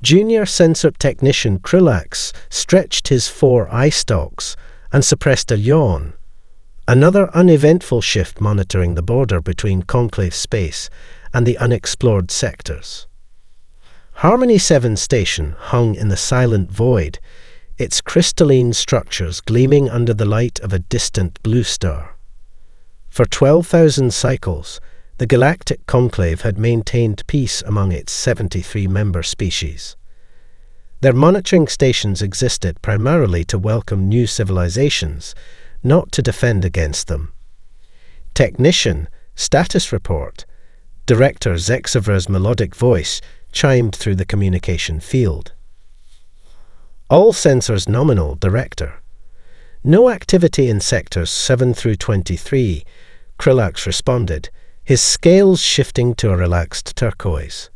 Junior sensor technician Krillax stretched his 4 eye stalks and suppressed a yawn. Another uneventful shift monitoring the border between Conclave space and the unexplored sectors. Harmony 7 station hung in the silent void, its crystalline structures gleaming under the light of a distant blue star. For 12,000 cycles, the Galactic Conclave had maintained peace among its 73 member species. Their monitoring stations existed primarily to welcome new civilizations, not to defend against them. Technician, status report. Director Zexavra's melodic voice chimed through the communication field. All sensors nominal, Director. No activity in sectors 7 through 23, Krillax responded, his scales shifting to a relaxed turquoise.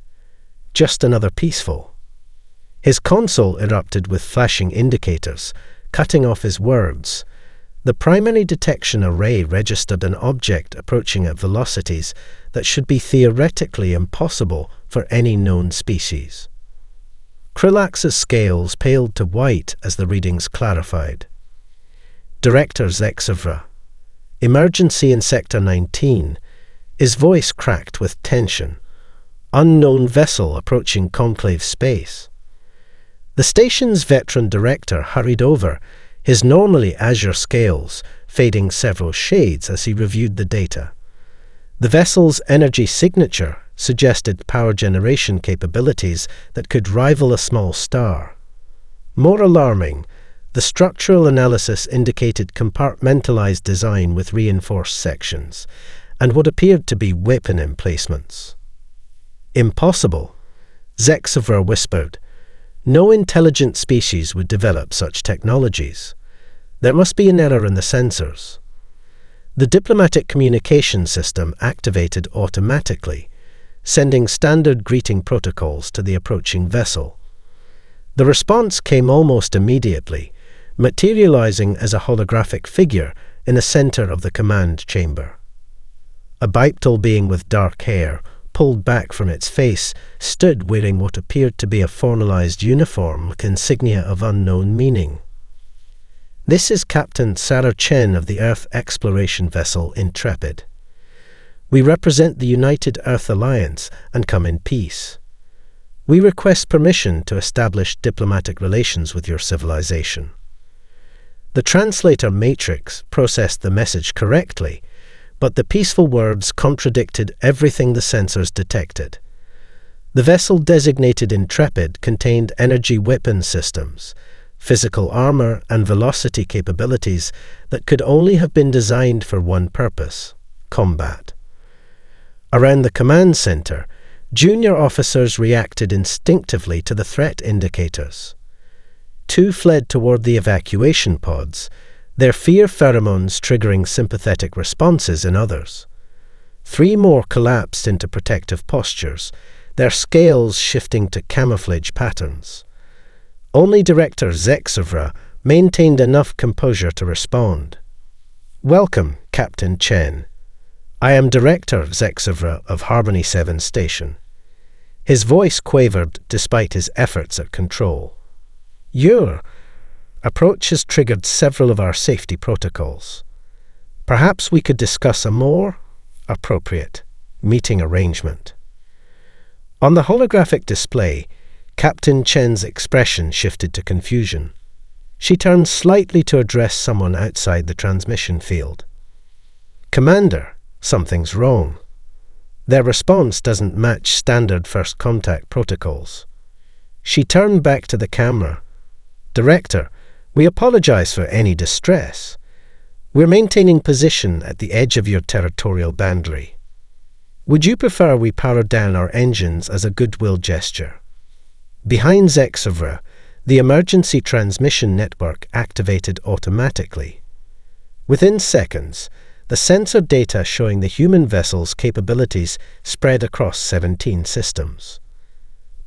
Just another peaceful. His console erupted with flashing indicators, cutting off his words. The primary detection array registered an object approaching at velocities that should be theoretically impossible for any known species. Krillax's scales paled to white as the readings clarified. Director Zexavra. Emergency in Sector 19. His voice cracked with tension. Unknown vessel approaching Conclave space. The station's veteran director hurried over, his normally azure scales fading several shades as he reviewed the data. The vessel's energy signature suggested power generation capabilities that could rival a small star. More alarming, the structural analysis indicated compartmentalized design with reinforced sections, and what appeared to be weapon emplacements. Impossible, Zexavra whispered. No intelligent species would develop such technologies. There must be an error in the sensors. The diplomatic communication system activated automatically, sending standard greeting protocols to the approaching vessel. The response came almost immediately, materializing as a holographic figure in the center of the command chamber. A bipedal being with dark hair, pulled back from its face, stood wearing what appeared to be a formalized uniform with insignia of unknown meaning. This is Captain Sarah Chen of the Earth exploration vessel Intrepid. We represent the United Earth Alliance and come in peace. We request permission to establish diplomatic relations with your civilization. The translator matrix processed the message correctly, but the peaceful words contradicted everything the sensors detected. The vessel designated Intrepid contained energy weapon systems, physical armor, and velocity capabilities that could only have been designed for one purpose: combat. Around the command center, junior officers reacted instinctively to the threat indicators. 2 fled toward the evacuation pods, their fear pheromones triggering sympathetic responses in others. 3 more collapsed into protective postures, their scales shifting to camouflage patterns. Only Director Zexavra maintained enough composure to respond. Welcome, Captain Chen. I am Director Zexavra of Harmony 7 Station. His voice quavered despite his efforts at control. Your approach has triggered several of our safety protocols. Perhaps we could discuss a more appropriate meeting arrangement. On the holographic display, Captain Chen's expression shifted to confusion. She turned slightly to address someone outside the transmission field. Commander, something's wrong. Their response doesn't match standard first contact protocols. She turned back to the camera. Director, we apologize for any distress. We're maintaining position at the edge of your territorial boundary. Would you prefer we power down our engines as a goodwill gesture? Behind Zexavra, the emergency transmission network activated automatically. Within seconds, the sensor data showing the human vessel's capabilities spread across 17 systems.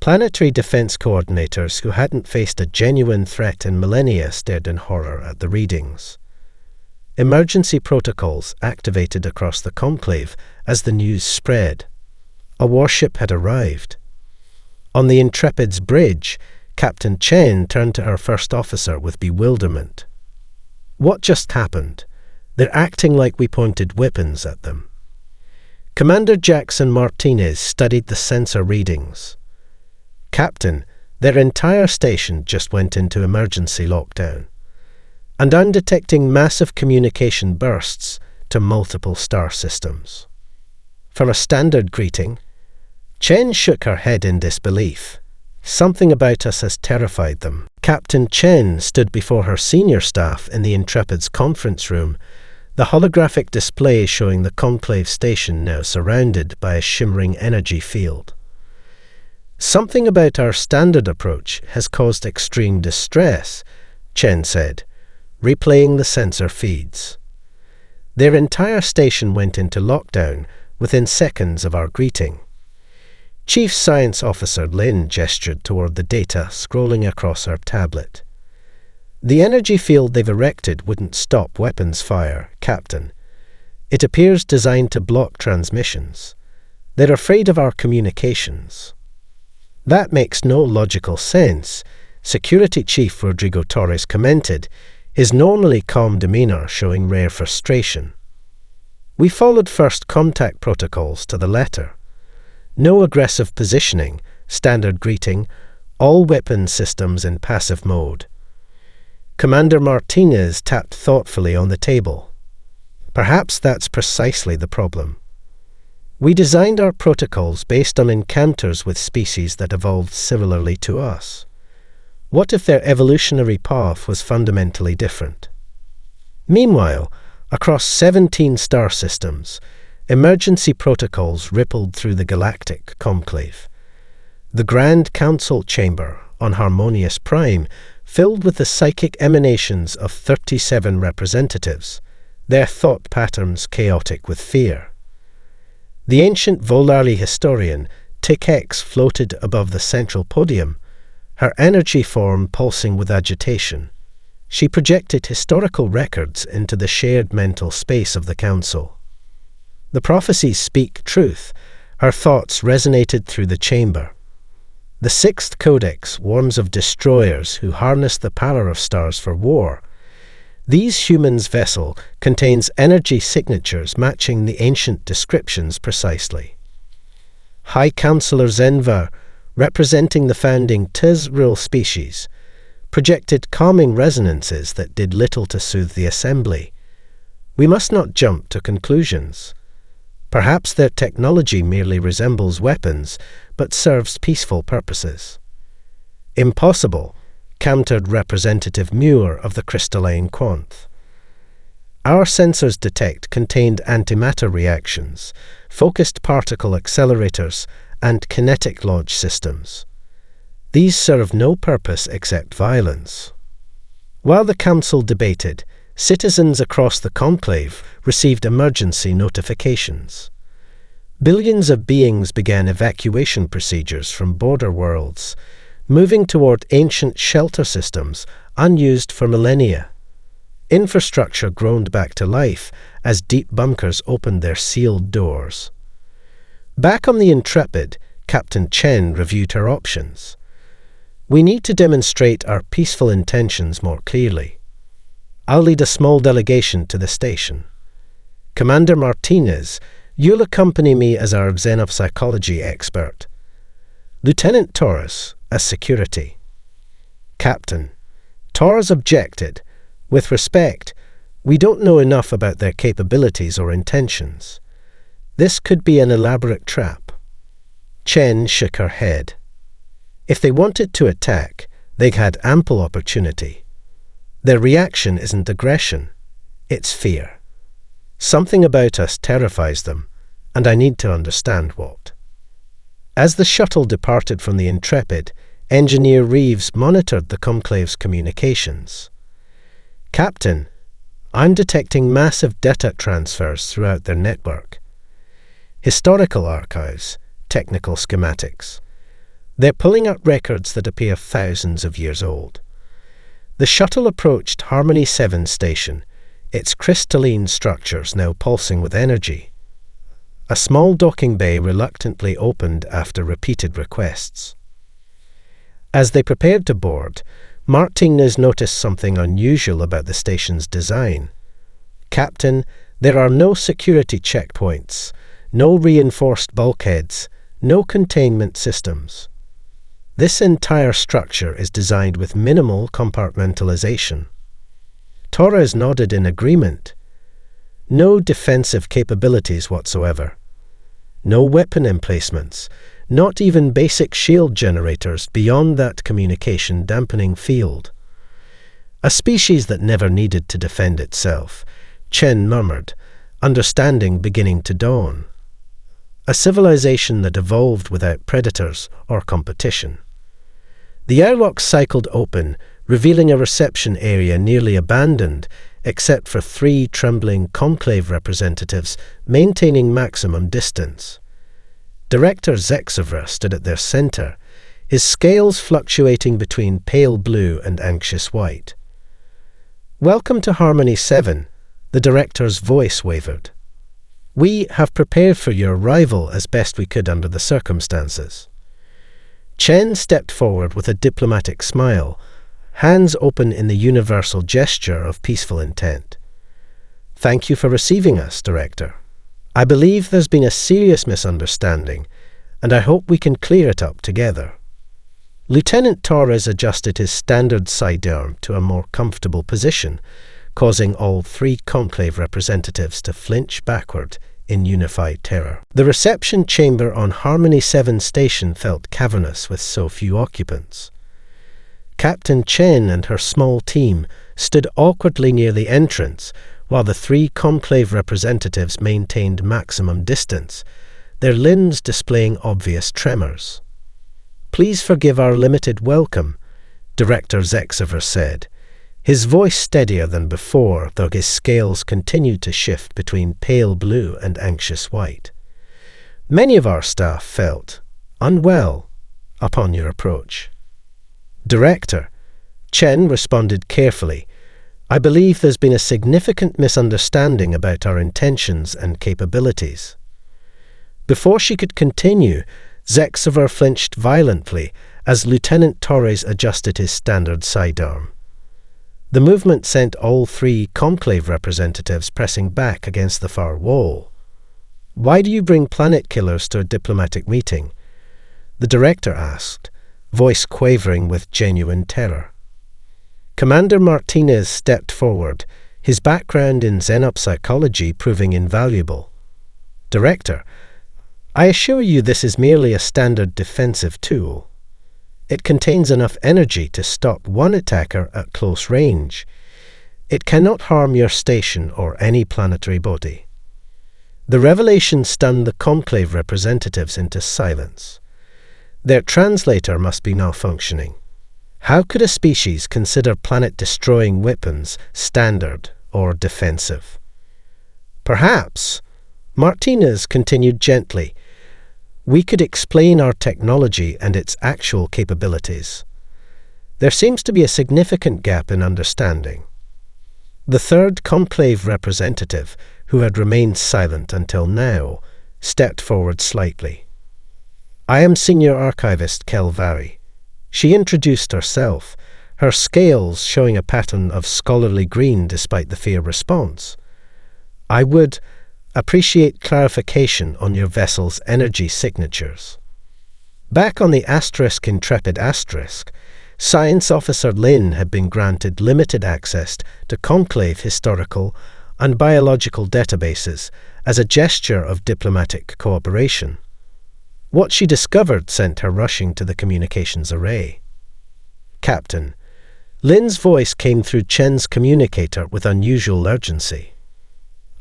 Planetary defense coordinators who hadn't faced a genuine threat in millennia stared in horror at the readings. Emergency protocols activated across the conclave as the news spread. A warship had arrived. On the Intrepid's bridge, Captain Chen turned to her first officer with bewilderment. What just happened? They're acting like we pointed weapons at them. Commander Jackson Martinez studied the sensor readings. Captain, their entire station just went into emergency lockdown. And I'm detecting massive communication bursts to multiple star systems. For a standard greeting, Chen shook her head in disbelief. Something about us has terrified them. Captain Chen stood before her senior staff in the Intrepid's conference room, the holographic display showing the Conclave station now surrounded by a shimmering energy field. Something about our standard approach has caused extreme distress, Chen said, replaying the sensor feeds. Their entire station went into lockdown within seconds of our greeting. Chief Science Officer Lin gestured toward the data scrolling across her tablet. The energy field they've erected wouldn't stop weapons fire, Captain. It appears designed to block transmissions. They're afraid of our communications. That makes no logical sense, Security Chief Rodrigo Torres commented, his normally calm demeanor showing rare frustration. We followed first contact protocols to the letter. No aggressive positioning, standard greeting, all weapon systems in passive mode. Commander Martinez tapped thoughtfully on the table. Perhaps that's precisely the problem. We designed our protocols based on encounters with species that evolved similarly to us. What if their evolutionary path was fundamentally different? Meanwhile, across 17 star systems, emergency protocols rippled through the Galactic conclave. The Grand Council chamber on Harmonious Prime filled with the psychic emanations of 37 representatives, their thought patterns chaotic with fear. The ancient Volari historian Tik-X floated above the central podium, her energy form pulsing with agitation. She projected historical records into the shared mental space of the council. The prophecies speak truth. Her thoughts resonated through the chamber. The Sixth Codex warns of destroyers who harness the power of stars for war. These humans' vessel contains energy signatures matching the ancient descriptions precisely. High Counselor Zenvar, representing the founding Tizril species, projected calming resonances that did little to soothe the assembly. We must not jump to conclusions. Perhaps their technology merely resembles weapons, but serves peaceful purposes. Impossible, countered Representative Muir of the Crystalline Quanth. Our sensors detect contained antimatter reactions, focused particle accelerators, and kinetic launch systems. These serve no purpose except violence. While the Council debated, citizens across the conclave received emergency notifications. Billions of beings began evacuation procedures from border worlds, moving toward ancient shelter systems unused for millennia. Infrastructure groaned back to life as deep bunkers opened their sealed doors. Back on the Intrepid, Captain Chen reviewed her options. We need to demonstrate our peaceful intentions more clearly. I'll lead a small delegation to the station. Commander Martinez, you'll accompany me as our xenopsychology expert. Lieutenant Torres, as security. Captain, Torres objected. With respect, we don't know enough about their capabilities or intentions. This could be an elaborate trap. Chen shook her head. If they wanted to attack, they'd had ample opportunity. Their reaction isn't aggression, it's fear. Something about us terrifies them, and I need to understand what. As the shuttle departed from the Intrepid, Engineer Reeves monitored the conclave's communications. Captain, I'm detecting massive data transfers throughout their network. Historical archives, technical schematics. They're pulling up records that appear thousands of years old. The shuttle approached Harmony 7 station, its crystalline structures now pulsing with energy. A small docking bay reluctantly opened after repeated requests. As they prepared to board, Martinez noticed something unusual about the station's design. "Captain, there are no security checkpoints, no reinforced bulkheads, no containment systems. This entire structure is designed with minimal compartmentalization." Torres nodded in agreement. "No defensive capabilities whatsoever. No weapon emplacements, not even basic shield generators beyond that communication dampening field." "A species that never needed to defend itself," Chen murmured, understanding beginning to dawn. "A civilization that evolved without predators or competition." The airlock cycled open, revealing a reception area nearly abandoned, except for 3 trembling conclave representatives maintaining maximum distance. Director Zexaver stood at their center, his scales fluctuating between pale blue and anxious white. "Welcome to Harmony 7, the director's voice wavered. "We have prepared for your arrival as best we could under the circumstances." Chen stepped forward with a diplomatic smile, hands open in the universal gesture of peaceful intent. "Thank you for receiving us, Director. I believe there's been a serious misunderstanding, and I hope we can clear it up together." Lieutenant Torres adjusted his standard sidearm to a more comfortable position, causing all 3 conclave representatives to flinch backward in unified terror. The reception chamber on Harmony 7 station felt cavernous with so few occupants. Captain Chen and her small team stood awkwardly near the entrance, while the 3 conclave representatives maintained maximum distance, their limbs displaying obvious tremors. "Please forgive our limited welcome," Director Zexaver said, his voice steadier than before, though his scales continued to shift between pale blue and anxious white. "Many of our staff felt unwell upon your approach." "Director," Chen responded carefully, "I believe there's been a significant misunderstanding about our intentions and capabilities." Before she could continue, Zexaver flinched violently as Lieutenant Torres adjusted his standard sidearm. The movement sent all 3 conclave representatives pressing back against the far wall. "Why do you bring planet killers to a diplomatic meeting?" the director asked, voice quavering with genuine terror. Commander Martinez stepped forward, his background in xenopsychology proving invaluable. "Director, I assure you this is merely a standard defensive tool. It contains enough energy to stop one attacker at close range. It cannot harm your station or any planetary body." The revelation stunned the conclave representatives into silence. Their translator must be malfunctioning. How could a species consider planet-destroying weapons standard or defensive? "Perhaps," Martinez continued gently, "we could explain our technology and its actual capabilities. There seems to be a significant gap in understanding." The 3rd conclave representative, who had remained silent until now, stepped forward slightly. "I am Senior Archivist Kelvari." She introduced herself, her scales showing a pattern of scholarly green despite the fear response. "I would appreciate clarification on your vessel's energy signatures." Back on the Intrepid Asterisk, Science Officer Lin had been granted limited access to conclave historical and biological databases as a gesture of diplomatic cooperation. What she discovered sent her rushing to the communications array. "Captain," Lin's voice came through Chen's communicator with unusual urgency.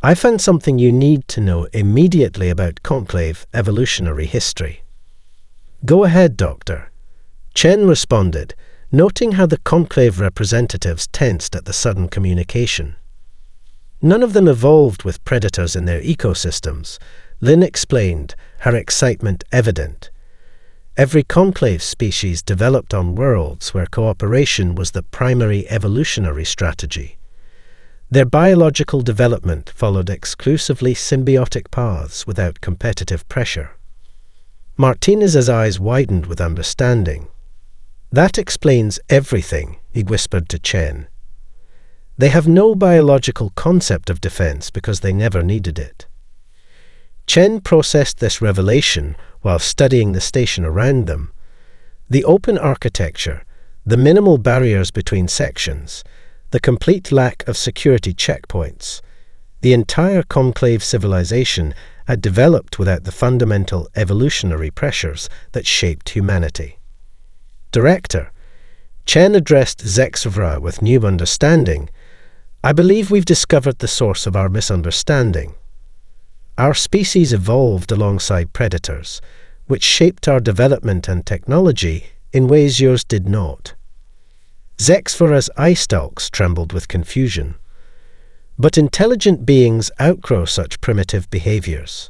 "I found something you need to know immediately about conclave evolutionary history." "Go ahead, Doctor," Chen responded, noting how the conclave representatives tensed at the sudden communication. "None of them evolved with predators in their ecosystems," Lin explained, her excitement evident. "Every conclave species developed on worlds where cooperation was the primary evolutionary strategy. Their biological development followed exclusively symbiotic paths without competitive pressure." Martinez's eyes widened with understanding. "That explains everything," he whispered to Chen. "They have no biological concept of defense because they never needed it." Chen processed this revelation while studying the station around them. The open architecture, the minimal barriers between sections, the complete lack of security checkpoints. The entire conclave civilization had developed without the fundamental evolutionary pressures that shaped humanity. "Director," Chen addressed Zexavra with new understanding, "I believe we've discovered the source of our misunderstanding. Our species evolved alongside predators, which shaped our development and technology in ways yours did not." Zexavra's eye stalks trembled with confusion. "But intelligent beings outgrow such primitive behaviors.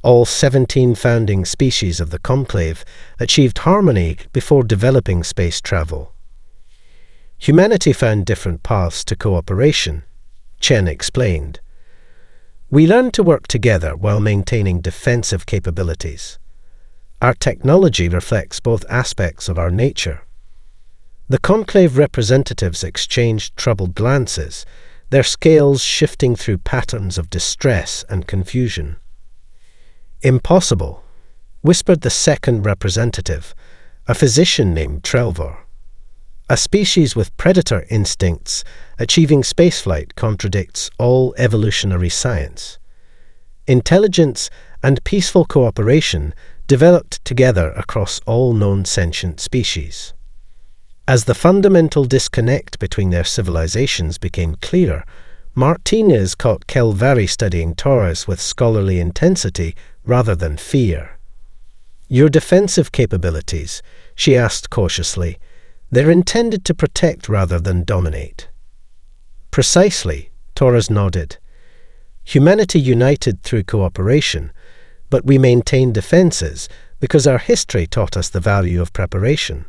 All 17 founding species of the Conclave achieved harmony before developing space travel. Humanity found different paths to cooperation," Chen explained. "We learned to work together while maintaining defensive capabilities. Our technology reflects both aspects of our nature." The Conclave representatives exchanged troubled glances, their scales shifting through patterns of distress and confusion. "Impossible," whispered the second representative, a physician named Trelvor. "A species with predator instincts achieving spaceflight contradicts all evolutionary science. Intelligence and peaceful cooperation developed together across all known sentient species." As the fundamental disconnect between their civilizations became clearer, Martinez caught Kelvari studying Torres with scholarly intensity rather than fear. "Your defensive capabilities," she asked cautiously, "they're intended to protect rather than dominate." "Precisely," Torres nodded. "Humanity united through cooperation, but we maintained defenses because our history taught us the value of preparation."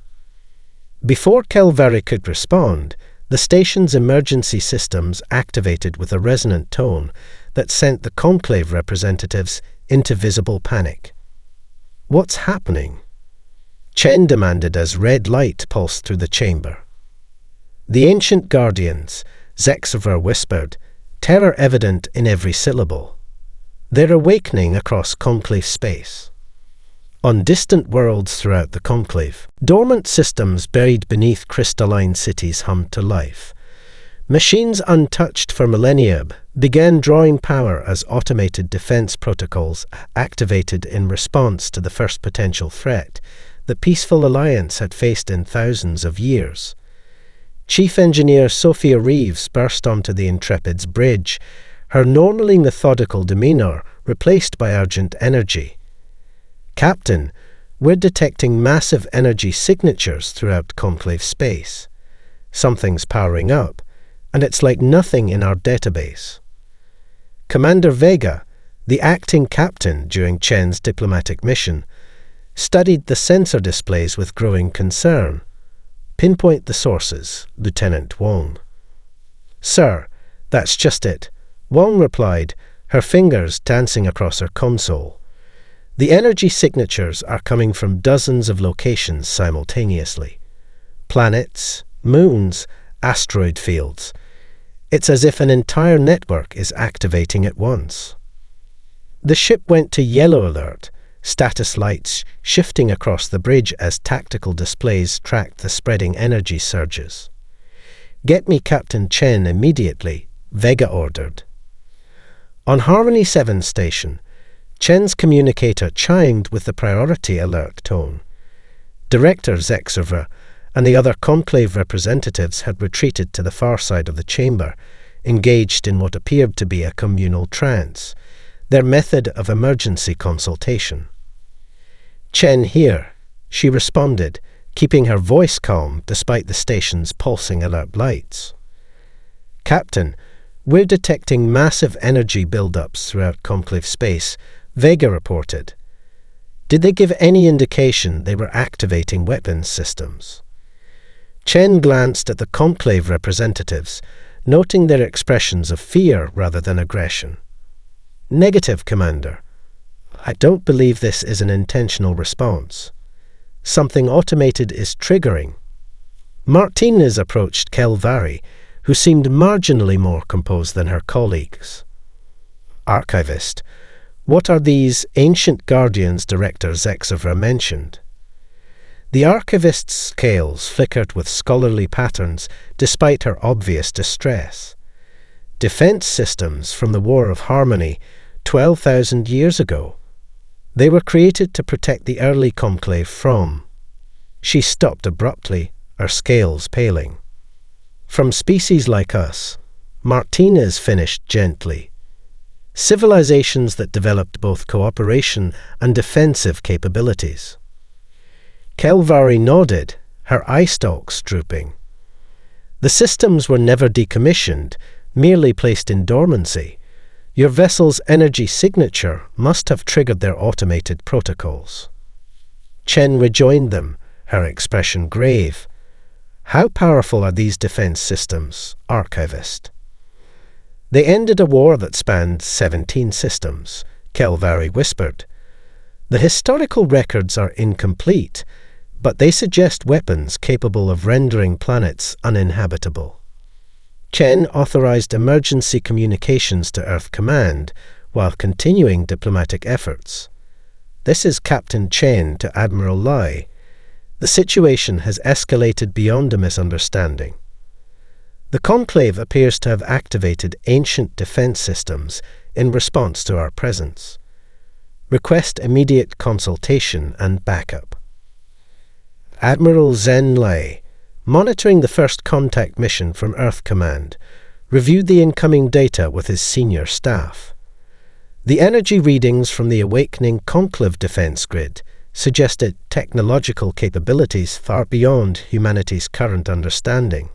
Before Kelvari could respond, the station's emergency systems activated with a resonant tone that sent the Conclave representatives into visible panic. "What's happening?" Chen demanded as red light pulsed through the chamber. "The ancient guardians," Zexavra whispered, terror evident in every syllable. "They're awakening across Conclave space." On distant worlds throughout the Conclave, dormant systems buried beneath crystalline cities hummed to life. Machines untouched for millennia began drawing power as automated defense protocols activated in response to the first potential threat the peaceful alliance had faced in thousands of years. Chief Engineer Sophia Reeves burst onto the Intrepid's bridge, her normally methodical demeanor replaced by urgent energy. "Captain, we're detecting massive energy signatures throughout Conclave space. Something's powering up, and it's like nothing in our database." Commander Vega, the acting captain during Chen's diplomatic mission, studied the sensor displays with growing concern. "Pinpoint the sources, Lieutenant Wong." "Sir, that's just it," Wong replied, her fingers dancing across her console. "The energy signatures are coming from dozens of locations simultaneously. Planets, moons, asteroid fields. It's as if an entire network is activating at once." The ship went to yellow alert, status lights shifting across the bridge as tactical displays tracked the spreading energy surges. "Get me Captain Chen immediately," Vega ordered. On Harmony 7 station, Chen's communicator chimed with the priority alert tone. Director Zexavra and the other Conclave representatives had retreated to the far side of the chamber, engaged in what appeared to be a communal trance, their method of emergency consultation. "Chen here," she responded, keeping her voice calm despite the station's pulsing alert lights. "Captain, we're detecting massive energy buildups throughout Conclave space," Vega reported. "Did they give any indication they were activating weapons systems?" Chen glanced at the Conclave representatives, noting their expressions of fear rather than aggression. "Negative, Commander. I don't believe this is an intentional response." Something automated is triggering. Martinez approached Kelvari, who seemed marginally more composed than her colleagues. Archivist, what are these ancient guardians Director Zexovra mentioned? The archivist's scales flickered with scholarly patterns despite her obvious distress. Defense systems from the War of Harmony 12,000 years ago. They were created to protect the early conclave from. She stopped abruptly, her scales paling. From species like us, Martinez finished gently. Civilizations that developed both cooperation and defensive capabilities. Kelvari nodded, her eye stalks drooping. The systems were never decommissioned, merely placed in dormancy. Your vessel's energy signature must have triggered their automated protocols. Chen rejoined them, her expression grave. How powerful are these defense systems, Archivist? They ended a war that spanned 17 systems, Kelvari whispered. The historical records are incomplete, but they suggest weapons capable of rendering planets uninhabitable. Chen authorized emergency communications to Earth Command while continuing diplomatic efforts. This is Captain Chen to Admiral Lai. The situation has escalated beyond a misunderstanding. The Conclave appears to have activated ancient defense systems in response to our presence. Request immediate consultation and backup. Admiral Zhen Lai, monitoring the first contact mission from Earth Command, reviewed the incoming data with his senior staff. The energy readings from the awakening conclave defense grid suggested technological capabilities far beyond humanity's current understanding.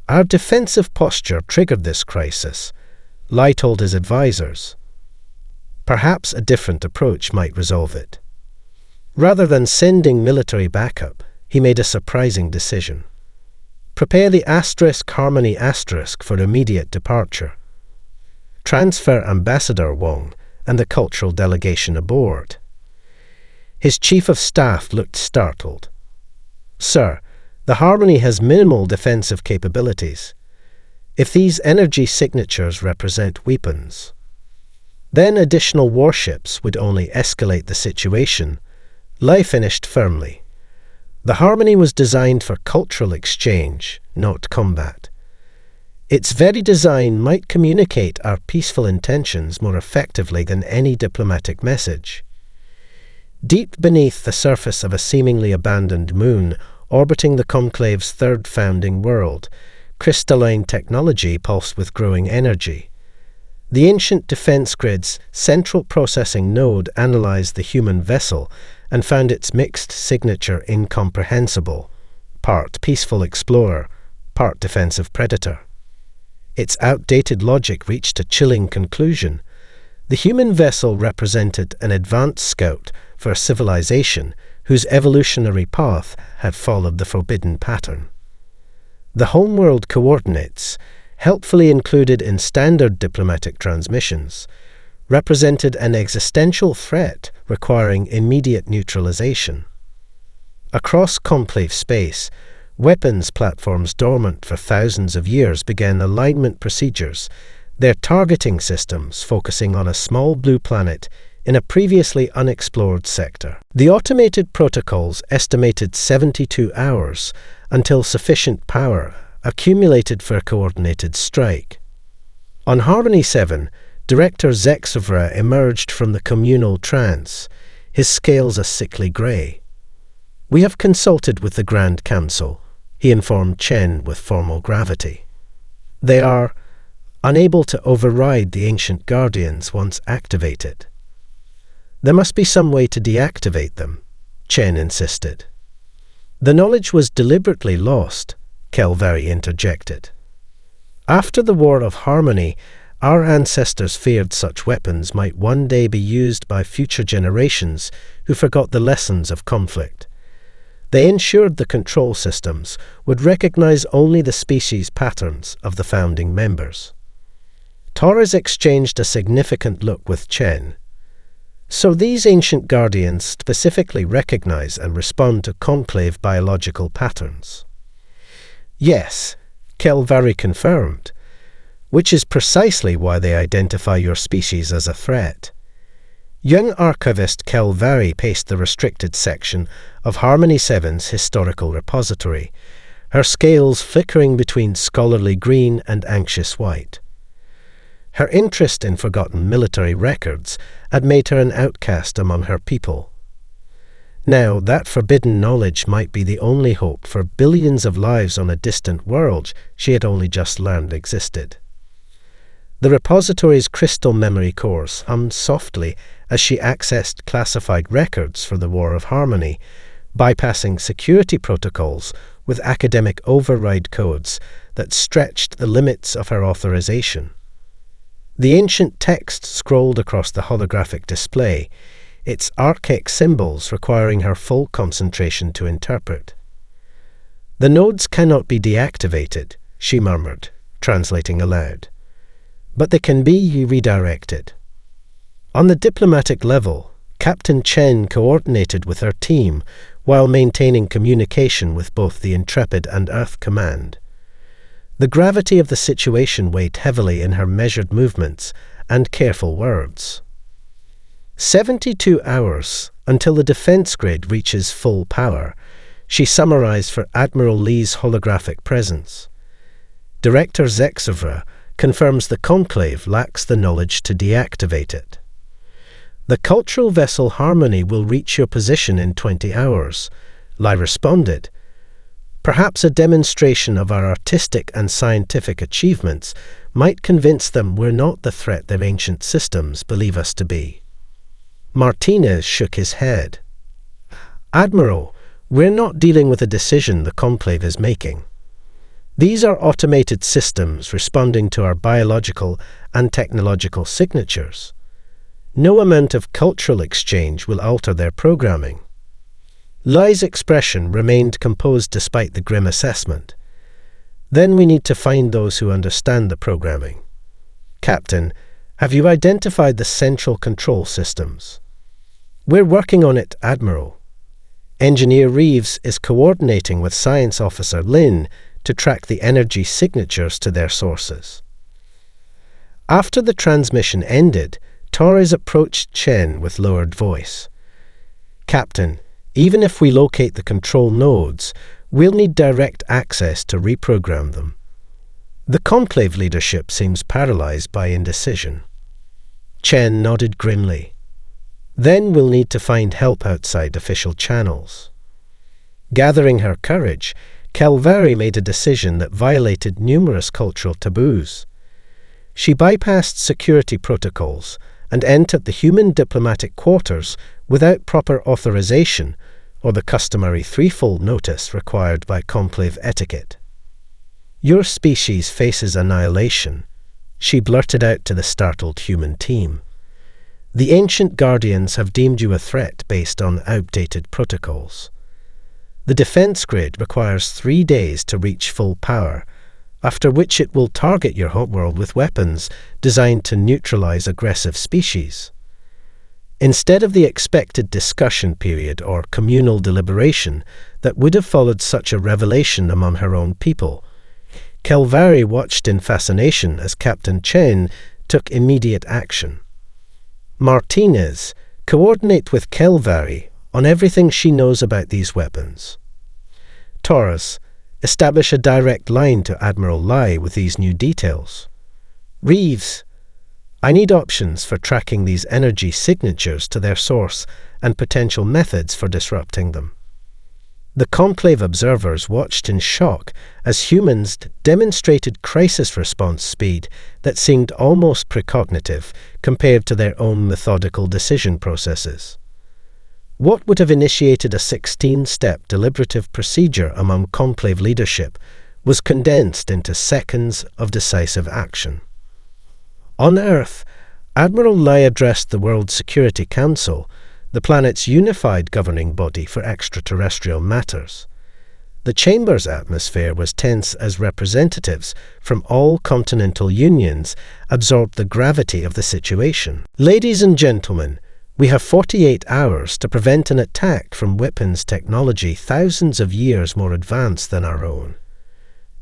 Our defensive posture triggered this crisis, Lai told his advisors. Perhaps a different approach might resolve it. Rather than sending military backup, he made a surprising decision. Prepare the *Harmony* for immediate departure. Transfer Ambassador Wong and the cultural delegation aboard. His chief of staff looked startled. Sir, the Harmony has minimal defensive capabilities. If these energy signatures represent weapons, then additional warships would only escalate the situation, Lai finished firmly. The Harmony was designed for cultural exchange, not combat. Its very design might communicate our peaceful intentions more effectively than any diplomatic message. Deep beneath the surface of a seemingly abandoned moon, orbiting the Conclave's third founding world, crystalline technology pulsed with growing energy. The ancient defense grid's central processing node analyzed the human vessel and found its mixed signature incomprehensible, part peaceful explorer, part defensive predator. Its outdated logic reached a chilling conclusion. The human vessel represented an advanced scout for a civilization whose evolutionary path had followed the forbidden pattern. The homeworld coordinates, helpfully included in standard diplomatic transmissions, represented an existential threat requiring immediate neutralization. Across conclave space, weapons platforms dormant for thousands of years began alignment procedures, their targeting systems focusing on a small blue planet in a previously unexplored sector. The automated protocols estimated 72 hours until sufficient power accumulated for a coordinated strike. On Harmony 7, Director Zexovra emerged from the communal trance, his scales a sickly grey. We have consulted with the Grand Council, he informed Chen with formal gravity. They are unable to override the ancient guardians once activated. There must be some way to deactivate them, Chen insisted. The knowledge was deliberately lost, Kelvari interjected. After the War of Harmony, our ancestors feared such weapons might one day be used by future generations who forgot the lessons of conflict. They ensured the control systems would recognize only the species patterns of the founding members. Torres exchanged a significant look with Chen. So these ancient guardians specifically recognize and respond to conclave biological patterns. Yes, Kelvari confirmed, which is precisely why they identify your species as a threat. Young archivist Kelvari paced the restricted section of Harmony 7's historical repository, her scales flickering between scholarly green and anxious white. Her interest in forgotten military records had made her an outcast among her people. Now, that forbidden knowledge might be the only hope for billions of lives on a distant world she had only just learned existed. The repository's crystal memory cores hummed softly as she accessed classified records for the War of Harmony, bypassing security protocols with academic override codes that stretched the limits of her authorization. The ancient text scrolled across the holographic display, its archaic symbols requiring her full concentration to interpret. "The nodes cannot be deactivated," she murmured, translating aloud. "But they can be redirected." On the diplomatic level, Captain Chen coordinated with her team while maintaining communication with both the Intrepid and Earth Command. The gravity of the situation weighed heavily in her measured movements and careful words. 72 hours until the defense grid reaches full power, she summarized for Admiral Lee's holographic presence. Director Zexovra confirms the Conclave lacks the knowledge to deactivate it. "The cultural vessel Harmony will reach your position in 20 hours, Lai responded. "Perhaps a demonstration of our artistic and scientific achievements might convince them we're not the threat their ancient systems believe us to be." Martinez shook his head. "Admiral, we're not dealing with a decision the Conclave is making. These are automated systems responding to our biological and technological signatures. No amount of cultural exchange will alter their programming." Lai's expression remained composed despite the grim assessment. "Then we need to find those who understand the programming. Captain, have you identified the central control systems?" "We're working on it, Admiral. Engineer Reeves is coordinating with Science Officer Lin to track the energy signatures to their sources." After the transmission ended, Torres approached Chen with lowered voice. "Captain, even if we locate the control nodes, we'll need direct access to reprogram them. The Conclave leadership seems paralyzed by indecision." Chen nodded grimly. "Then we'll need to find help outside official channels." Gathering her courage, Kelvari made a decision that violated numerous cultural taboos. She bypassed security protocols and entered the human diplomatic quarters without proper authorization or the customary threefold notice required by Conclave etiquette. "Your species faces annihilation," she blurted out to the startled human team. "The ancient guardians have deemed you a threat based on outdated protocols. The defense grid requires 3 days to reach full power, after which it will target your homeworld with weapons designed to neutralize aggressive species." Instead of the expected discussion period or communal deliberation that would have followed such a revelation among her own people, Kelvari watched in fascination as Captain Chen took immediate action. "Martinez, coordinate with Kelvari on everything she knows about these weapons. Torres, establish a direct line to Admiral Lai with these new details. Reeves, I need options for tracking these energy signatures to their source and potential methods for disrupting them." The Conclave observers watched in shock as humans demonstrated crisis response speed that seemed almost precognitive compared to their own methodical decision processes. What would have initiated a 16-step deliberative procedure among Conclave leadership was condensed into seconds of decisive action. On Earth, Admiral Lai addressed the World Security Council, the planet's unified governing body for extraterrestrial matters. The chamber's atmosphere was tense as representatives from all continental unions absorbed the gravity of the situation. "Ladies and gentlemen, We have 48 hours to prevent an attack from weapons technology thousands of years more advanced than our own.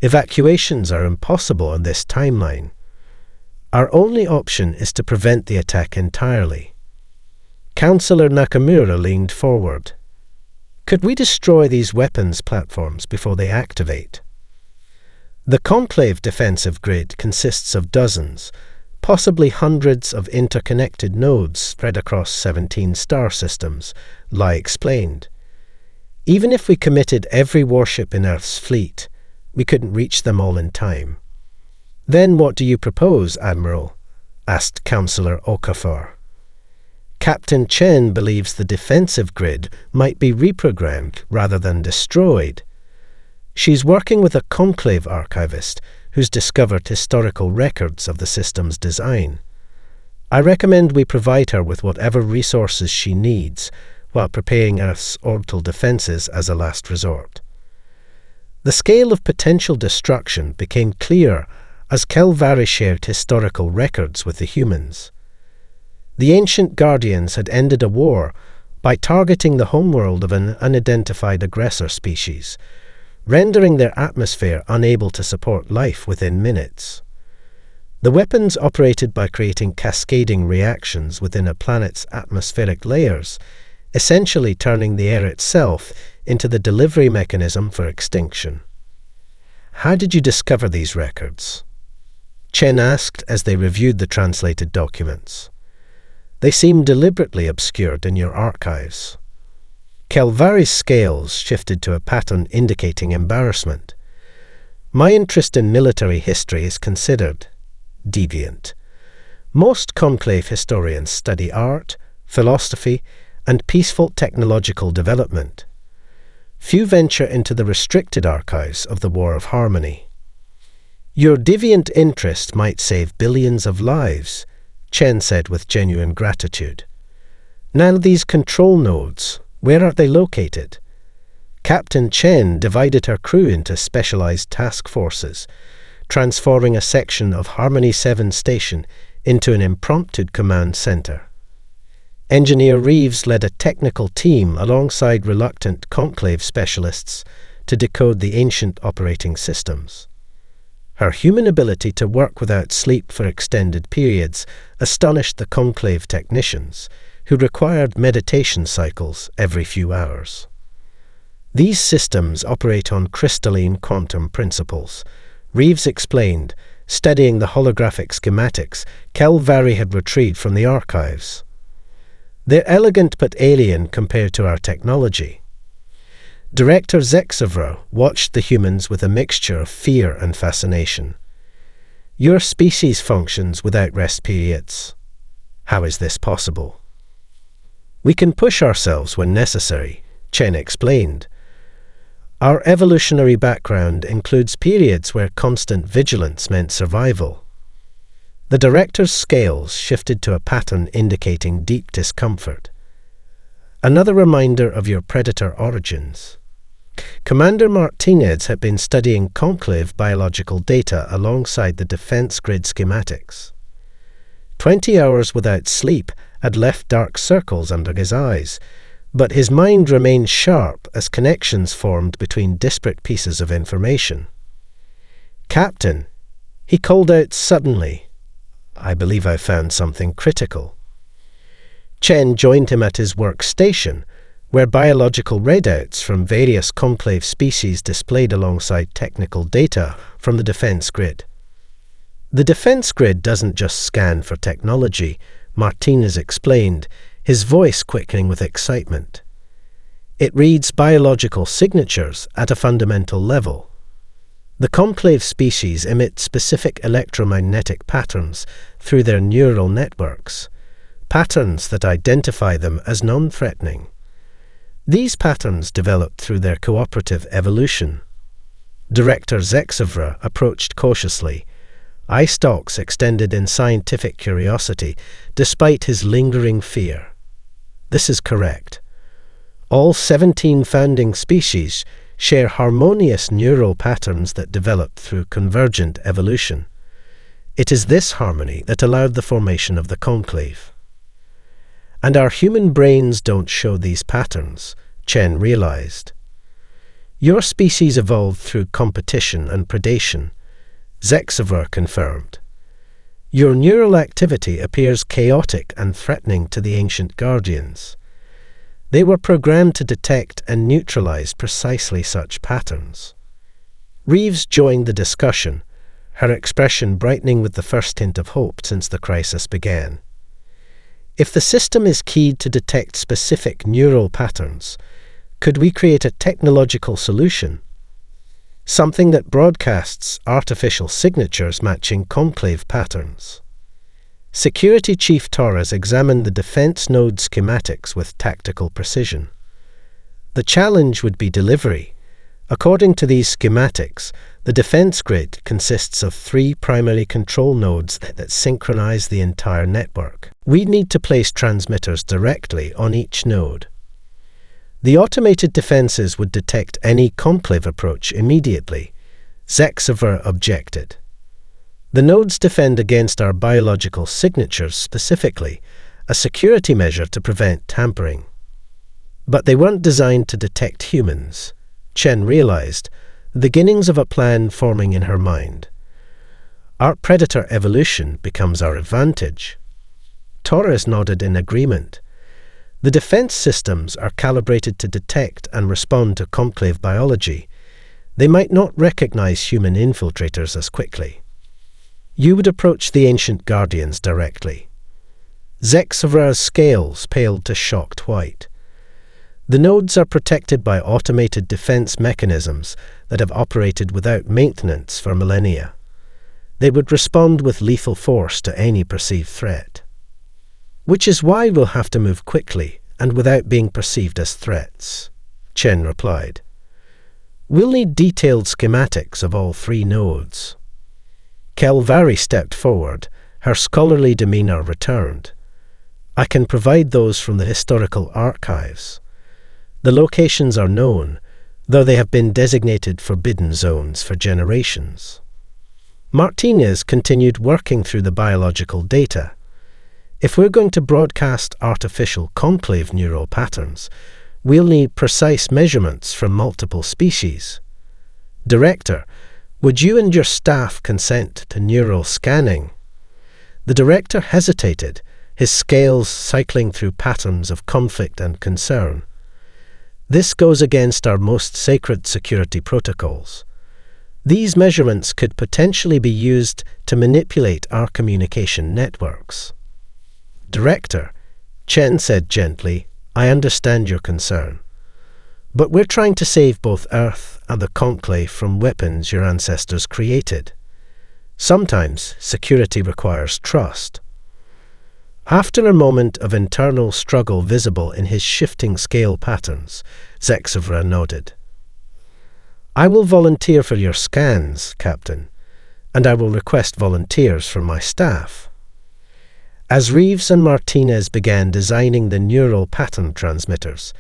Evacuations are impossible on this timeline. Our only option is to prevent the attack entirely. Councillor Nakamura leaned forward. Could we destroy these weapons platforms before they activate? The Conclave defensive grid consists of dozens, possibly hundreds of interconnected nodes spread across 17 star systems, Lai explained. Even if we committed every warship in Earth's fleet, we couldn't reach them all in time. Then what do you propose, Admiral? Asked Councillor Okafor. Captain Chen believes the defensive grid might be reprogrammed rather than destroyed. She's working with a Conclave archivist who's discovered historical records of the system's design. I recommend we provide her with whatever resources she needs while preparing Earth's orbital defenses as a last resort. The scale of potential destruction became clear as Kelvari shared historical records with the humans. The ancient Guardians had ended a war by targeting the homeworld of an unidentified aggressor species, rendering their atmosphere unable to support life within minutes. The weapons operated by creating cascading reactions within a planet's atmospheric layers, essentially turning the air itself into the delivery mechanism for extinction. How did you discover these records? Chen asked as they reviewed the translated documents. They seem deliberately obscured in your archives. Kelvari's scales shifted to a pattern indicating embarrassment. My interest in military history is considered deviant. Most Conclave historians study art, philosophy, and peaceful technological development. Few venture into the restricted archives of the War of Harmony. Your deviant interest might save billions of lives, Chen said with genuine gratitude. Now these control nodes, where are they located? Captain Chen divided her crew into specialized task forces, transforming a section of Harmony 7 station into an impromptu command center. Engineer Reeves led a technical team alongside reluctant Conclave specialists to decode the ancient operating systems. Her human ability to work without sleep for extended periods astonished the Conclave technicians, who required meditation cycles every few hours. These systems operate on crystalline quantum principles, Reeves explained, studying the holographic schematics Kelvari had retrieved from the archives. They're elegant but alien compared to our technology. Director Zexavra watched the humans with a mixture of fear and fascination. Your species functions without rest periods. How is this possible? We can push ourselves when necessary, Chen explained. Our evolutionary background includes periods where constant vigilance meant survival. The director's scales shifted to a pattern indicating deep discomfort. Another reminder of your predator origins. Commander Martinez had been studying Conclave biological data alongside the defense grid schematics. 20 hours without sleep had left dark circles under his eyes, but his mind remained sharp as connections formed between disparate pieces of information. Captain, he called out suddenly, I believe I found something critical. Chen joined him at his workstation, where biological readouts from various Conclave species displayed alongside technical data from the defense grid. The defense grid doesn't just scan for technology, Martinez explained, his voice quickening with excitement. It reads biological signatures at a fundamental level. The Conclave species emit specific electromagnetic patterns through their neural networks, patterns that identify them as non-threatening. These patterns developed through their cooperative evolution. Director Zexavra approached cautiously, eye stalks extended in scientific curiosity despite his lingering fear. This is correct. All 17 founding species share harmonious neural patterns that developed through convergent evolution. It is this harmony that allowed the formation of the Conclave. And our human brains don't show these patterns, Chen realized. Your species evolved through competition and predation, Zexaver confirmed. Your neural activity appears chaotic and threatening to the ancient guardians. They were programmed to detect and neutralize precisely such patterns. Reeves joined the discussion, her expression brightening with the first hint of hope since the crisis began. If the system is keyed to detect specific neural patterns, could we create a technological solution? Something that broadcasts artificial signatures matching conclave patterns. Security Chief Torres examined the defense node schematics with tactical precision. The challenge would be delivery. According to these schematics, the defense grid consists of 3 primary control nodes that synchronize the entire network. We'd need to place transmitters directly on each node. The automated defenses would detect any conclave approach immediately. Zexaver objected. The nodes defend against our biological signatures specifically, a security measure to prevent tampering. But they weren't designed to detect humans. Chen realized, the beginnings of a plan forming in her mind. Our predator evolution becomes our advantage. Torres nodded in agreement. The defense systems are calibrated to detect and respond to conclave biology. They might not recognize human infiltrators as quickly. You would approach the ancient guardians directly. Zexaver's scales paled to shocked white. The nodes are protected by automated defense mechanisms that have operated without maintenance for millennia. They would respond with lethal force to any perceived threat. Which is why we'll have to move quickly and without being perceived as threats, Chen replied. We'll need detailed schematics of all 3 nodes. Kelvari stepped forward, her scholarly demeanor returned. I can provide those from the historical archives. The locations are known, though they have been designated forbidden zones for generations. Martinez continued working through the biological data. If we're going to broadcast artificial conclave neural patterns, we'll need precise measurements from multiple species. Director, would you and your staff consent to neural scanning? The director hesitated, his scales cycling through patterns of conflict and concern. This goes against our most sacred security protocols. These measurements could potentially be used to manipulate our communication networks. Director, Chen said gently, I understand your concern. But we're trying to save both Earth and the Conclave from weapons your ancestors created. Sometimes security requires trust. After a moment of internal struggle visible in his shifting scale patterns, Zexaver nodded. I will volunteer for your scans, Captain, and I will request volunteers from my staff. As Reeves and Martinez began designing the neural pattern transmitters,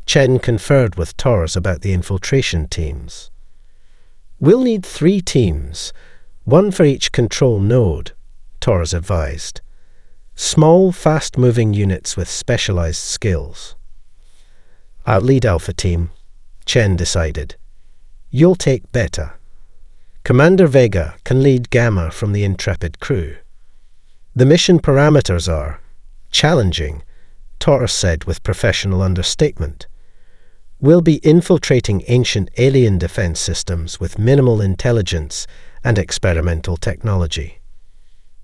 Chen conferred with Torres about the infiltration teams. We'll need 3 teams, 1 for each control node, Torres advised. Small, fast-moving units with specialized skills. I'll lead Alpha Team, Chen decided. You'll take Beta. Commander Vega can lead Gamma from the Intrepid crew. The mission parameters are challenging, Torres said with professional understatement. We'll be infiltrating ancient alien defense systems with minimal intelligence and experimental technology.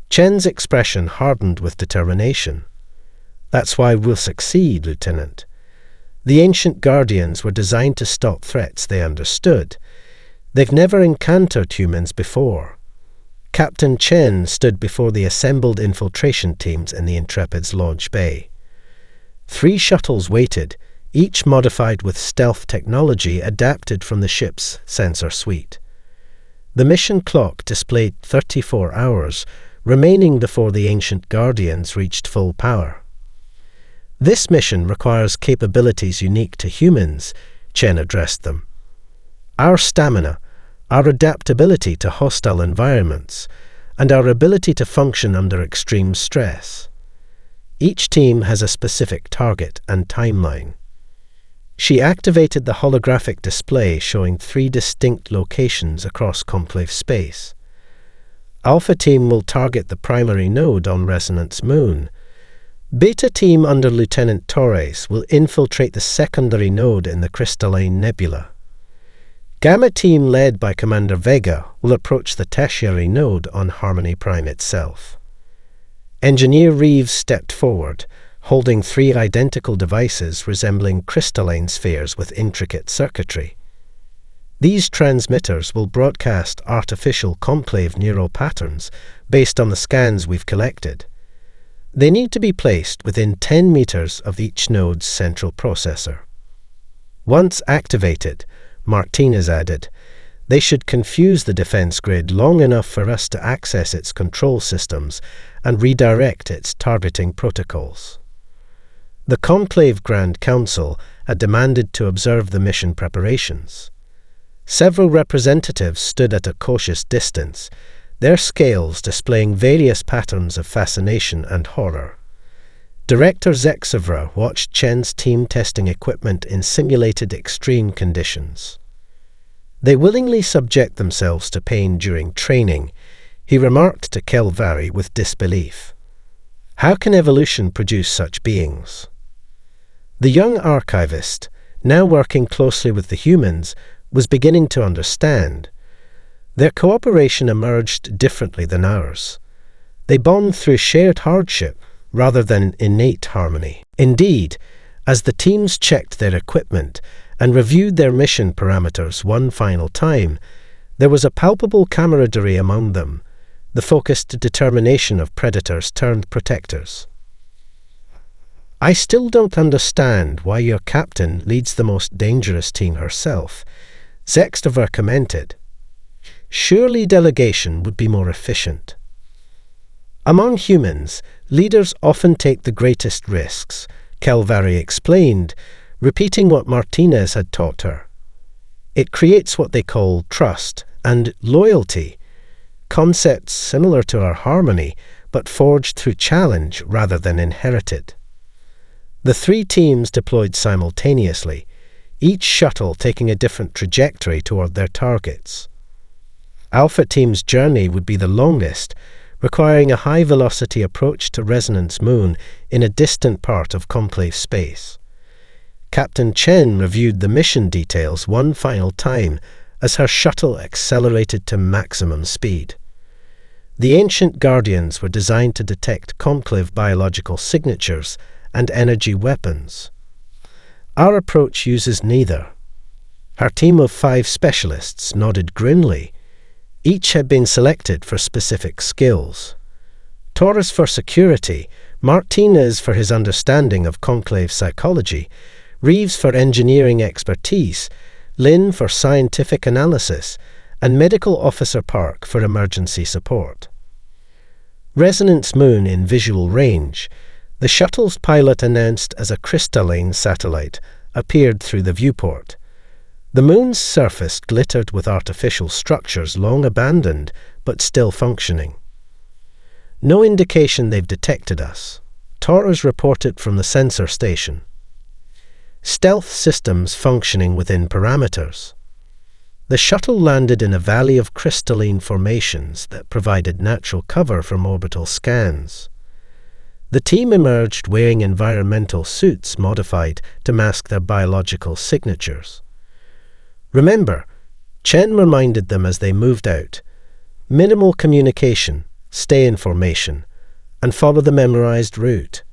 Chen's expression hardened with determination. That's why we'll succeed, Lieutenant. The ancient guardians were designed to stop threats they understood. They've never encountered humans before. Captain Chen stood before the assembled infiltration teams in the Intrepid's launch bay. 3 shuttles waited, each modified with stealth technology adapted from the ship's sensor suite. The mission clock displayed 34 hours, remaining before the ancient guardians reached full power. This mission requires capabilities unique to humans, Chen addressed them. Our stamina, our adaptability to hostile environments, and our ability to function under extreme stress. Each team has a specific target and timeline. She activated the holographic display showing 3 distinct locations across Conclave space. Alpha Team will target the primary node on Resonance Moon. Beta Team under Lieutenant Torres will infiltrate the secondary node in the Crystalline Nebula. Gamma Team led by Commander Vega will approach the tertiary node on Harmony Prime itself. Engineer Reeves stepped forward, holding 3 identical devices resembling crystalline spheres with intricate circuitry. These transmitters will broadcast artificial conclave neural patterns based on the scans we've collected. They need to be placed within 10 meters of each node's central processor. Once activated, Martinez added, they should confuse the defense grid long enough for us to access its control systems and redirect its targeting protocols. The Conclave Grand Council had demanded to observe the mission preparations. Several representatives stood at a cautious distance, their scales displaying various patterns of fascination and horror. Director Zexavra watched Chen's team testing equipment in simulated extreme conditions. They willingly subject themselves to pain during training, he remarked to Kelvari with disbelief. How can evolution produce such beings? The young archivist, now working closely with the humans, was beginning to understand. Their cooperation emerged differently than ours. They bond through shared hardship rather than innate harmony. Indeed, as the teams checked their equipment and reviewed their mission parameters one final time, there was a palpable camaraderie among them, the focused determination of predators turned protectors. I still don't understand why your captain leads the most dangerous team herself, Zextaver commented. Surely delegation would be more efficient. Among humans, leaders often take the greatest risks, Kelvari explained, repeating what Martinez had taught her. It creates what they call trust and loyalty, concepts similar to our harmony, but forged through challenge rather than inherited. The 3 teams deployed simultaneously, each shuttle taking a different trajectory toward their targets. Alpha Team's journey would be the longest, requiring a high-velocity approach to Resonance Moon in a distant part of Conclave space. Captain Chen reviewed the mission details one final time as her shuttle accelerated to maximum speed. The ancient Guardians were designed to detect conclave biological signatures and energy weapons. Our approach uses neither. Our team of 5 specialists nodded grimly. Each had been selected for specific skills. Torres for security, Martinez for his understanding of conclave psychology, Reeves for engineering expertise, Lin for scientific analysis, and Medical Officer Park for emergency support. Resonance Moon in visual range, the shuttle's pilot announced as a crystalline satellite, appeared through the viewport. The moon's surface glittered with artificial structures long abandoned, but still functioning. No indication they've detected us. Torres reported from the sensor station. Stealth systems functioning within parameters. The shuttle landed in a valley of crystalline formations that provided natural cover from orbital scans. The team emerged wearing environmental suits modified to mask their biological signatures. Remember, Chen reminded them as they moved out, minimal communication, stay in formation, and follow the memorized route.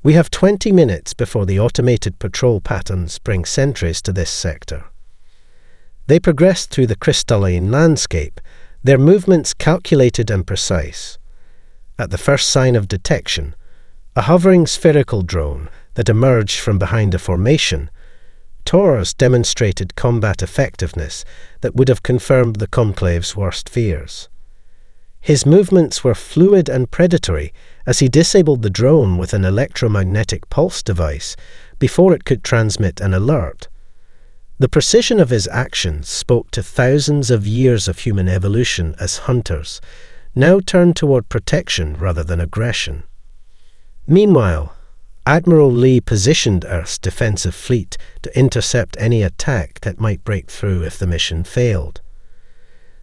We have 20 minutes before the automated patrol patterns bring sentries to this sector. They progressed through the crystalline landscape, their movements calculated and precise. At the first sign of detection, a hovering spherical drone that emerged from behind a formation, Torres demonstrated combat effectiveness that would have confirmed the Conclave's worst fears. His movements were fluid and predatory as he disabled the drone with an electromagnetic pulse device before it could transmit an alert. The precision of his actions spoke to thousands of years of human evolution as hunters, now turned toward protection rather than aggression. Meanwhile, Admiral Lee positioned Earth's defensive fleet to intercept any attack that might break through if the mission failed.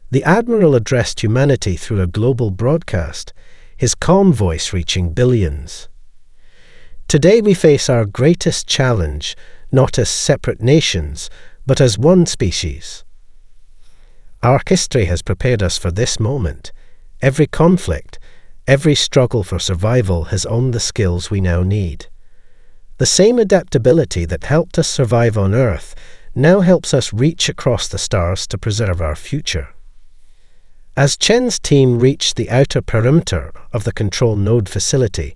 The Admiral addressed humanity through a global broadcast, his calm voice reaching billions. Today we face our greatest challenge, not as separate nations, but as one species. Our history has prepared us for this moment. Every conflict, every struggle for survival has honed the skills we now need. The same adaptability that helped us survive on Earth now helps us reach across the stars to preserve our future. As Chen's team reached the outer perimeter of the control node facility,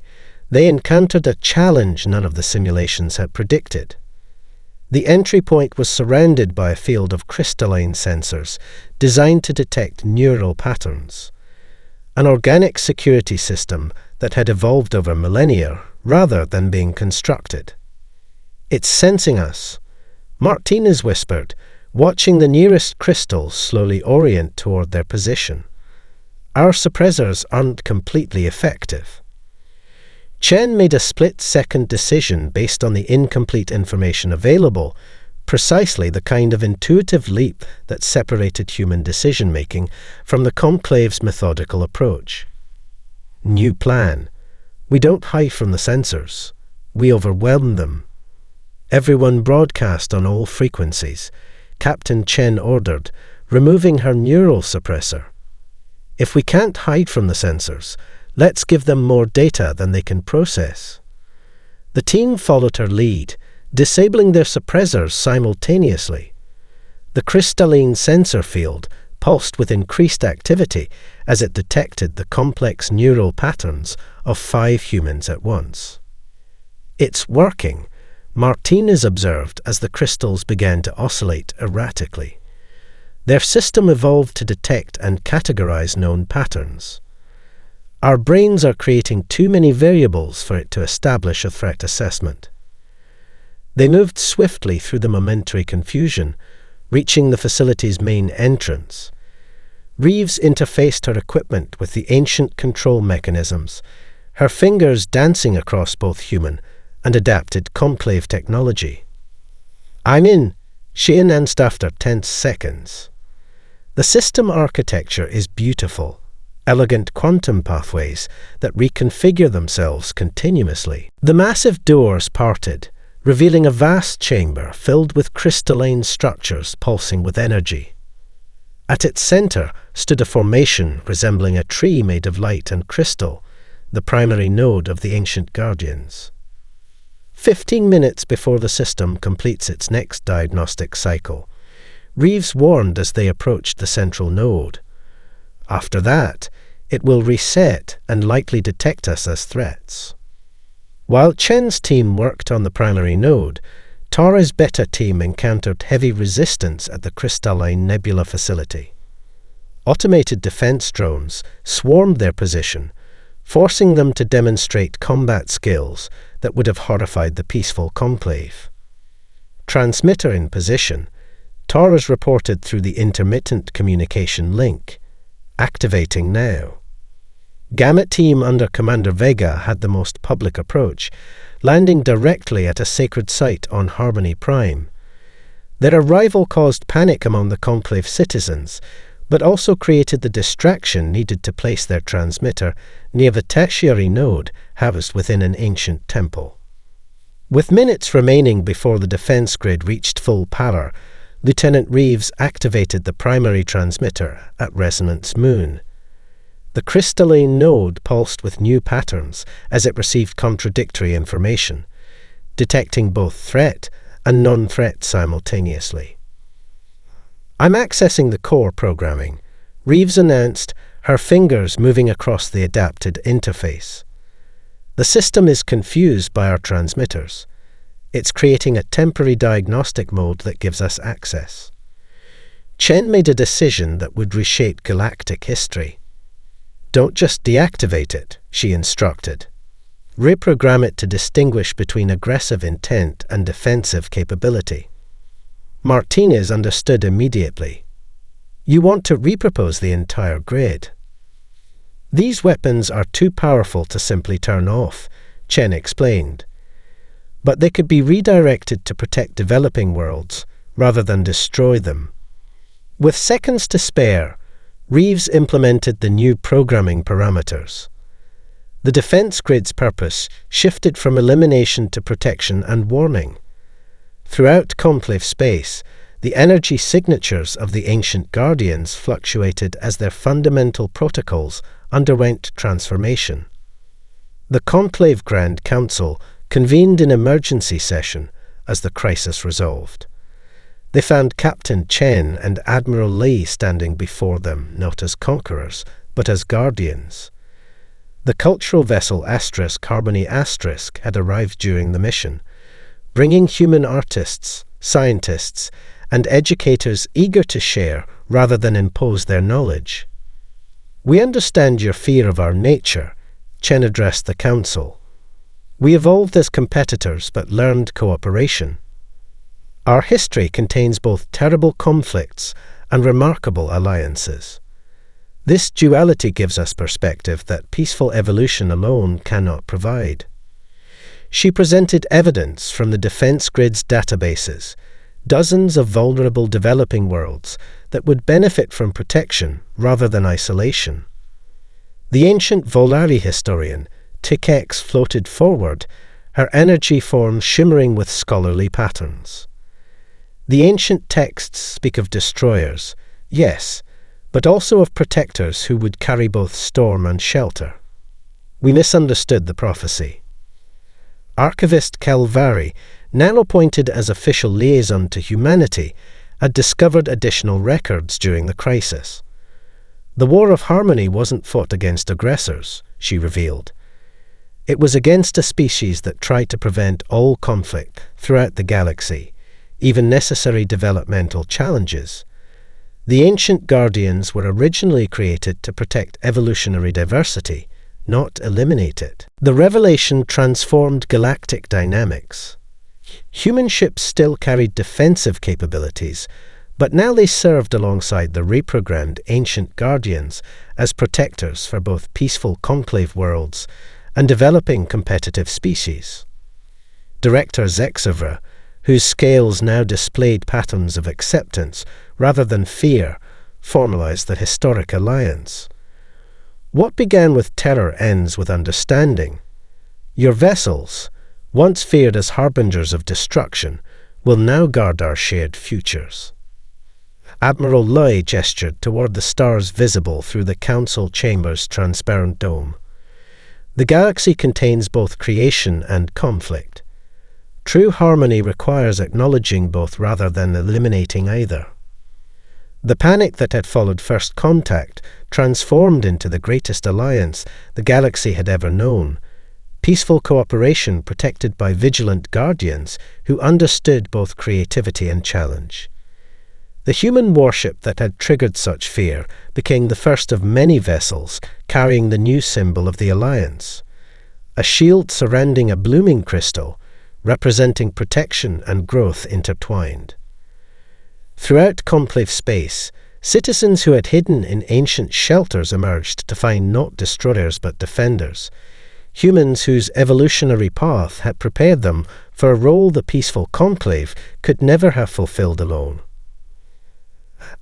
they encountered a challenge none of the simulations had predicted. The entry point was surrounded by a field of crystalline sensors designed to detect neural patterns, an organic security system that had evolved over millennia rather than being constructed. "It's sensing us," Martinez whispered, watching the nearest crystals slowly orient toward their position. "Our suppressors aren't completely effective." Chen made a split-second decision based on the incomplete information available, precisely the kind of intuitive leap that separated human decision-making from the Conclave's methodical approach. New plan. We don't hide from the sensors. We overwhelm them. Everyone broadcast on all frequencies. Captain Chen ordered, removing her neural suppressor. If we can't hide from the sensors, let's give them more data than they can process. The team followed her lead, disabling their suppressors simultaneously. The crystalline sensor field pulsed with increased activity as it detected the complex neural patterns of 5 humans at once. "It's working," Martinez observed as the crystals began to oscillate erratically. Their system evolved to detect and categorize known patterns. "Our brains are creating too many variables for it to establish a threat assessment." They moved swiftly through the momentary confusion, reaching the facility's main entrance. Reeves interfaced her equipment with the ancient control mechanisms, her fingers dancing across both human and adapted conclave technology. "I'm in," she announced after tense seconds. The system architecture is beautiful, elegant quantum pathways that reconfigure themselves continuously. The massive doors parted, revealing a vast chamber filled with crystalline structures pulsing with energy. At its center stood a formation resembling a tree made of light and crystal, the primary node of the ancient guardians. 15 minutes before the system completes its next diagnostic cycle, Reeves warned as they approached the central node. After that, it will reset and likely detect us as threats. While Chen's team worked on the primary node, Tara's beta team encountered heavy resistance at the crystalline nebula facility. Automated defense drones swarmed their position, forcing them to demonstrate combat skills that would have horrified the peaceful conclave. Transmitter in position, Taurus reported through the intermittent communication link. Activating now. Gamma team under Commander Vega had the most public approach, landing directly at a sacred site on Harmony Prime. Their arrival caused panic among the Conclave citizens, but also created the distraction needed to place their transmitter near the tertiary node housed within an ancient temple. With minutes remaining before the defense grid reached full power, Lieutenant Reeves activated the primary transmitter at Resonance Moon. The crystalline node pulsed with new patterns as it received contradictory information, detecting both threat and non-threat simultaneously. "I'm accessing the core programming," Reeves announced, her fingers moving across the adapted interface. "The system is confused by our transmitters. It's creating a temporary diagnostic mode that gives us access." Chen made a decision that would reshape galactic history. "Don't just deactivate it," she instructed. "Reprogram it to distinguish between aggressive intent and defensive capability." Martinez understood immediately. "You want to repropose the entire grid." "These weapons are too powerful to simply turn off," Chen explained. But they could be redirected to protect developing worlds, rather than destroy them. With seconds to spare, Reeves implemented the new programming parameters. The defense grid's purpose shifted from elimination to protection and warning. Throughout conclave space, the energy signatures of the ancient guardians fluctuated as their fundamental protocols underwent transformation. The Conclave Grand Council convened an emergency session as the crisis resolved. They found Captain Chen and Admiral Li standing before them, not as conquerors, but as guardians. The cultural vessel Harmony had arrived during the mission, bringing human artists, scientists, and educators eager to share rather than impose their knowledge. "We understand your fear of our nature," Chen addressed the council. "We evolved as competitors but learned cooperation. Our history contains both terrible conflicts and remarkable alliances. This duality gives us perspective that peaceful evolution alone cannot provide." She presented evidence from the defense grid's databases, dozens of vulnerable developing worlds that would benefit from protection rather than isolation. The ancient Volari historian, Tikex, floated forward, her energy forms shimmering with scholarly patterns. The ancient texts speak of destroyers, yes, but also of protectors who would carry both storm and shelter. We misunderstood the prophecy. Archivist Calvary, now appointed as official liaison to humanity, had discovered additional records during the crisis. The War of Harmony wasn't fought against aggressors, she revealed. It was against a species that tried to prevent all conflict throughout the galaxy, even necessary developmental challenges. The ancient guardians were originally created to protect evolutionary diversity, not eliminate it. The revelation transformed galactic dynamics. Human ships still carried defensive capabilities, but now they served alongside the reprogrammed ancient guardians as protectors for both peaceful conclave worlds and developing competitive species. Director Zexavra, whose scales now displayed patterns of acceptance rather than fear, formalized the historic alliance. What began with terror ends with understanding. Your vessels, once feared as harbingers of destruction, will now guard our shared futures. Admiral Lui gestured toward the stars visible through the council chamber's transparent dome. The galaxy contains both creation and conflict. True harmony requires acknowledging both rather than eliminating either. The panic that had followed first contact transformed into the greatest alliance the galaxy had ever known, peaceful cooperation protected by vigilant guardians who understood both creativity and challenge. The human warship that had triggered such fear became the first of many vessels carrying the new symbol of the alliance, a shield surrounding a blooming crystal, representing protection and growth intertwined. Throughout conclave space, citizens who had hidden in ancient shelters emerged to find not destroyers but defenders, humans whose evolutionary path had prepared them for a role the peaceful conclave could never have fulfilled alone.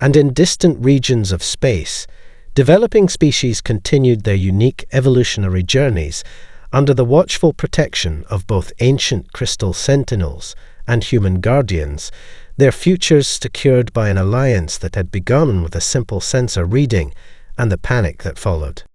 And in distant regions of space, developing species continued their unique evolutionary journeys under the watchful protection of both ancient crystal sentinels and human guardians, their futures secured by an alliance that had begun with a simple sensor reading and the panic that followed.